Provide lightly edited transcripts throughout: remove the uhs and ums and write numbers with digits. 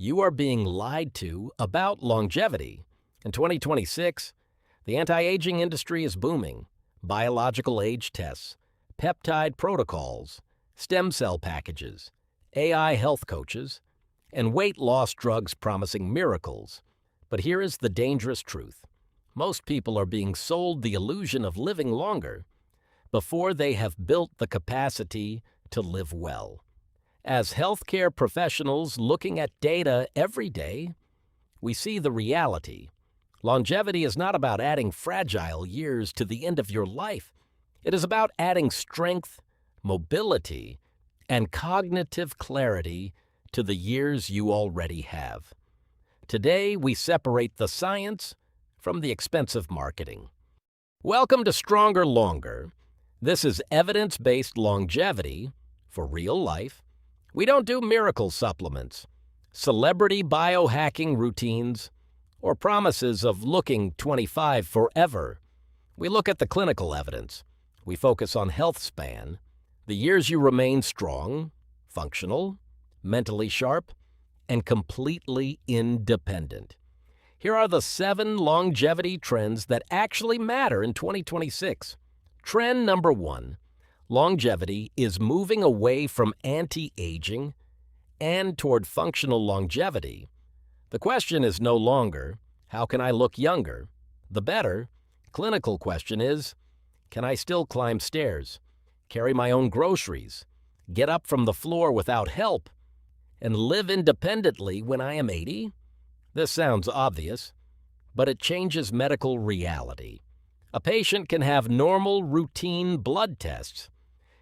You are being lied to about longevity. In 2026, the anti-aging industry is booming. Biological age tests, peptide protocols, stem cell packages, AI health coaches, and weight loss drugs promising miracles. But here is the dangerous truth. Most people are being sold the illusion of living longer before they have built the capacity to live well. As healthcare professionals looking at data every day, we see the reality. Longevity is not about adding fragile years to the end of your life. It is about adding strength, mobility, and cognitive clarity to the years you already have. Today, we separate the science from the expensive marketing. Welcome to Stronger Longer. This is evidence-based longevity for real life. We don't do miracle supplements, celebrity biohacking routines, or promises of looking 25 forever. We look at the clinical evidence. We focus on health span, the years you remain strong, functional, mentally sharp, and completely independent. Here are the 7 longevity trends that actually matter in 2026. Trend number 1. Longevity is moving away from anti-aging and toward functional longevity. The question is no longer, how can I look younger? The better, clinical question is, can I still climb stairs, carry my own groceries, get up from the floor without help, and live independently when I am 80? This sounds obvious, but it changes medical reality. A patient can have normal routine blood tests,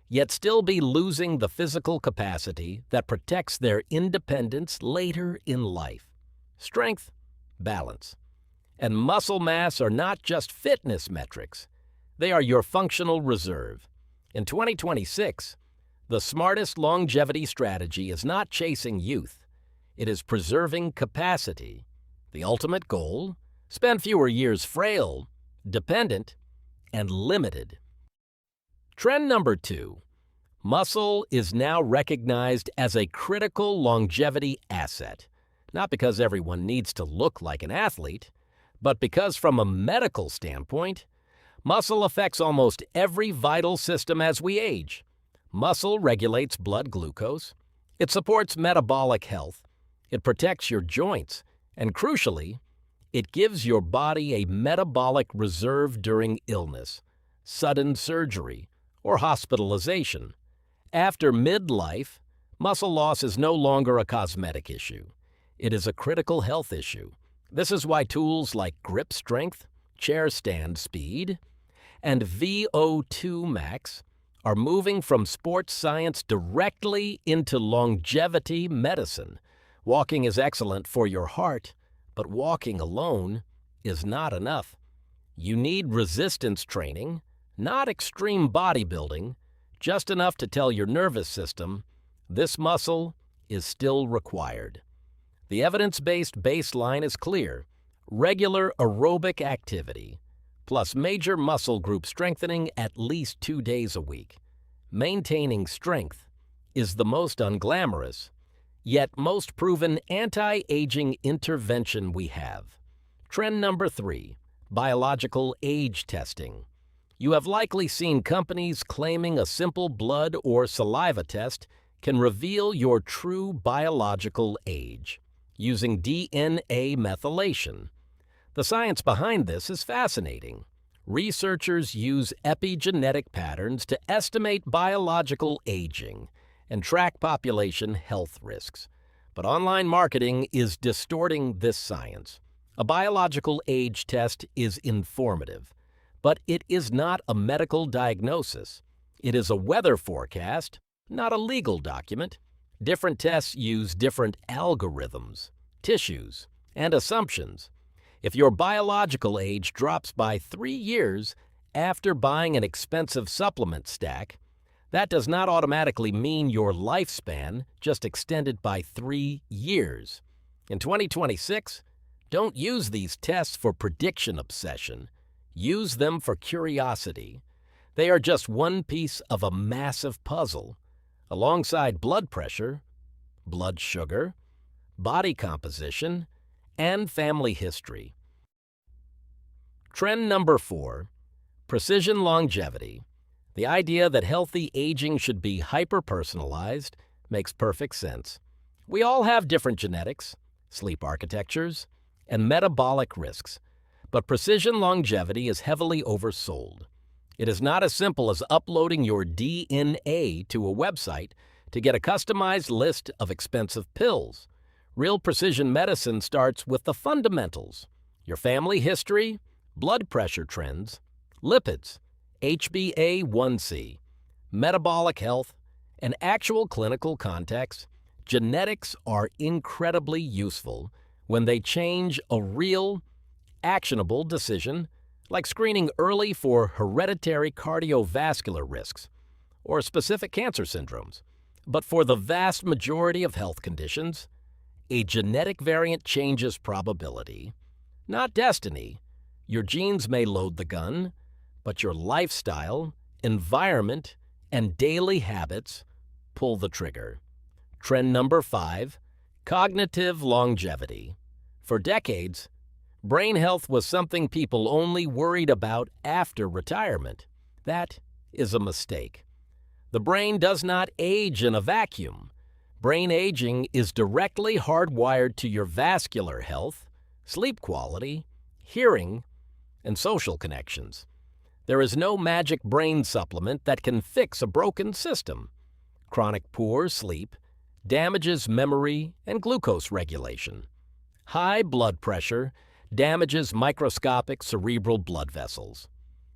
yet still be losing the physical capacity that protects their independence later in life. Strength, balance, and muscle mass are not just fitness metrics. They are your functional reserve. In 2026, the smartest longevity strategy is not chasing youth. It is preserving capacity. The ultimate goal? Spend fewer years frail, dependent, and limited. Trend number 2. Muscle is now recognized as a critical longevity asset, not because everyone needs to look like an athlete, but because from a medical standpoint, muscle affects almost every vital system as we age. Muscle regulates blood glucose, it supports metabolic health, it protects your joints, and crucially, it gives your body a metabolic reserve during illness, sudden surgery, or hospitalization. After midlife, muscle loss is no longer a cosmetic issue. It is a critical health issue. This is why tools like grip strength, chair stand speed, and VO2 max are moving from sports science directly into longevity medicine. Walking is excellent for your heart, but walking alone is not enough. You need resistance training, not extreme bodybuilding, just enough to tell your nervous system this muscle is still required. The evidence-based baseline is clear: regular aerobic activity, plus major muscle group strengthening at least 2 days a week. Maintaining strength is the most unglamorous, yet most proven anti-aging intervention we have. Trend number 3, biological age testing. You have likely seen companies claiming a simple blood or saliva test can reveal your true biological age using DNA methylation. The science behind this is fascinating. Researchers use epigenetic patterns to estimate biological aging and track population health risks. But online marketing is distorting this science. A biological age test is informative, but it is not a medical diagnosis. It is a weather forecast, not a legal document. Different tests use different algorithms, tissues, and assumptions. If your biological age drops by 3 years after buying an expensive supplement stack, that does not automatically mean your lifespan just extended by 3 years. In 2026, don't use these tests for prediction obsession. Use them for curiosity. They are just one piece of a massive puzzle. Alongside blood pressure, blood sugar, body composition, and family history. Trend number 4, precision longevity. The idea that healthy aging should be hyper-personalized makes perfect sense. We all have different genetics, sleep architectures, and metabolic risks, but precision longevity is heavily oversold. It is not as simple as uploading your DNA to a website to get a customized list of expensive pills. Real precision medicine starts with the fundamentals: your family history, blood pressure trends, lipids, HbA1c, metabolic health, and actual clinical context. Genetics are incredibly useful when they change a real, actionable decision, like screening early for hereditary cardiovascular risks or specific cancer syndromes. But for the vast majority of health conditions, a genetic variant changes probability, not destiny. Your genes may load the gun, but your lifestyle, environment, and daily habits pull the trigger. Trend number 5, cognitive longevity. For decades, brain health was something people only worried about after retirement. That is a mistake. The brain does not age in a vacuum. Brain aging is directly hardwired to your vascular health, sleep quality, hearing, and social connections. There is no magic brain supplement that can fix a broken system. Chronic poor sleep damages memory and glucose regulation. High blood pressure damages microscopic cerebral blood vessels.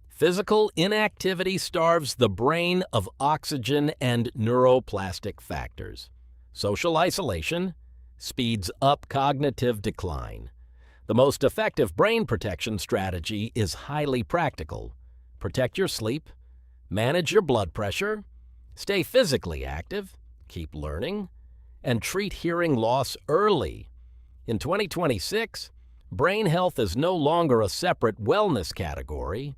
Physical inactivity starves the brain of oxygen and neuroplastic factors. Social isolation speeds up cognitive decline. The most effective brain protection strategy is highly practical. Protect your sleep, manage your blood pressure, stay physically active, keep learning, and treat hearing loss early. In 2026, brain health is no longer a separate wellness category.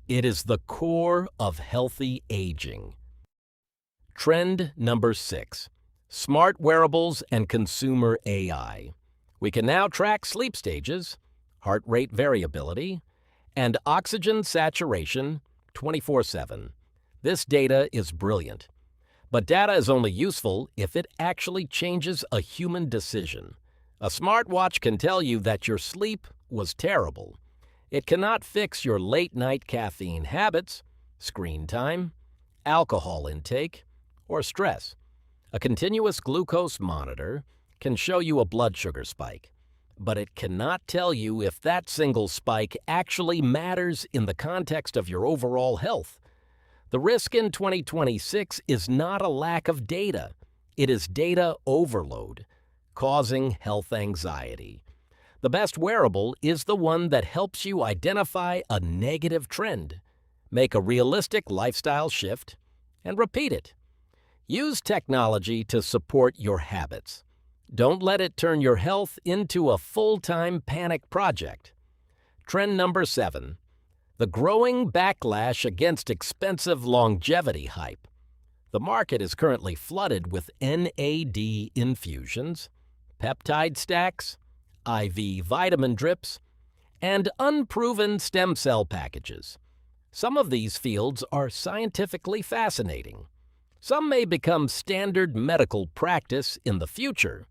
It is the core of healthy aging. Trend number 6, smart wearables and consumer AI. We can now track sleep stages, heart rate variability, and oxygen saturation 24/7. This data is brilliant. But data is only useful if it actually changes a human decision. A smartwatch can tell you that your sleep was terrible. It cannot fix your late-night caffeine habits, screen time, alcohol intake, or stress. A continuous glucose monitor can show you a blood sugar spike, but it cannot tell you if that single spike actually matters in the context of your overall health. The risk in 2026 is not a lack of data. It is data overload, causing health anxiety. The best wearable is the one that helps you identify a negative trend, make a realistic lifestyle shift, and repeat it. Use technology to support your habits. Don't let it turn your health into a full-time panic project. Trend number 7, the growing backlash against expensive longevity hype. The market is currently flooded with NAD infusions, peptide stacks, IV vitamin drips, and unproven stem cell packages. Some of these fields are scientifically fascinating. Some may become standard medical practice in the future.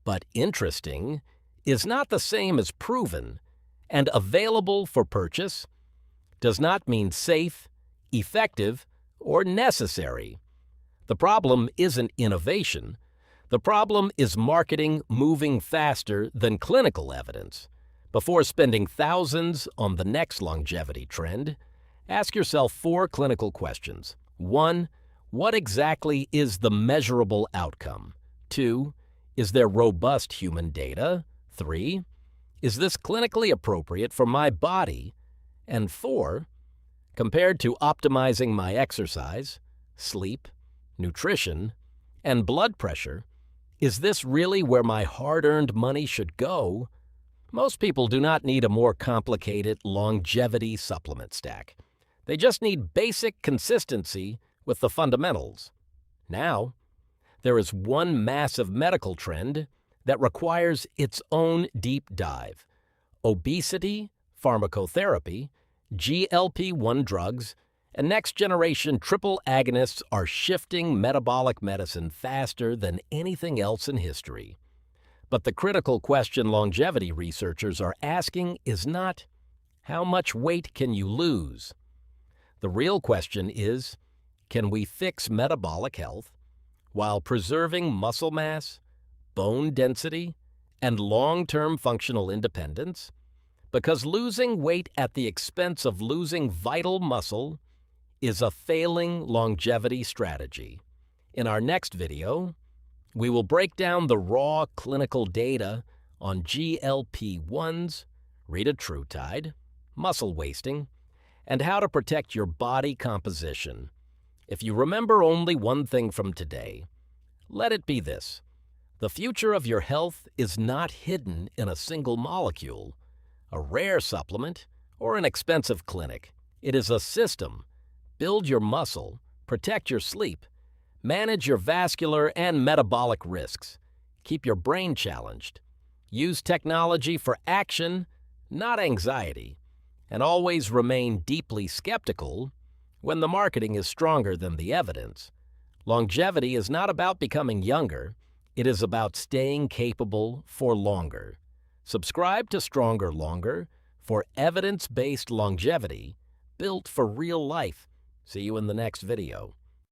But interesting is not the same as proven, and available for purchase does not mean safe, effective, or necessary. The problem isn't innovation. The problem is marketing moving faster than clinical evidence. Before spending thousands on the next longevity trend, ask yourself 4 clinical questions. 1, what exactly is the measurable outcome? 2, is there robust human data? 3, is this clinically appropriate for my body? And 4, compared to optimizing my exercise, sleep, nutrition, and blood pressure, is this really where my hard-earned money should go? Most people do not need a more complicated longevity supplement stack. They just need basic consistency with the fundamentals. Now, there is one massive medical trend that requires its own deep dive. Obesity, pharmacotherapy, GLP-1 drugs, and next-generation triple agonists are shifting metabolic medicine faster than anything else in history. But the critical question longevity researchers are asking is not, how much weight can you lose? The real question is, can we fix metabolic health while preserving muscle mass, bone density, and long-term functional independence? Because losing weight at the expense of losing vital muscle is a failing longevity strategy. In our next video, we will break down the raw clinical data on GLP-1s, retatrutide, muscle wasting, and how to protect your body composition. If you remember only one thing from today, let it be this: the future of your health is not hidden in a single molecule, a rare supplement, or an expensive clinic. It is a system. Build your muscle, protect your sleep, manage your vascular and metabolic risks, keep your brain challenged, use technology for action, not anxiety, and always remain deeply skeptical when the marketing is stronger than the evidence. Longevity is not about becoming younger, it is about staying capable for longer. Subscribe to Stronger Longer for evidence-based longevity built for real life. See you in the next video.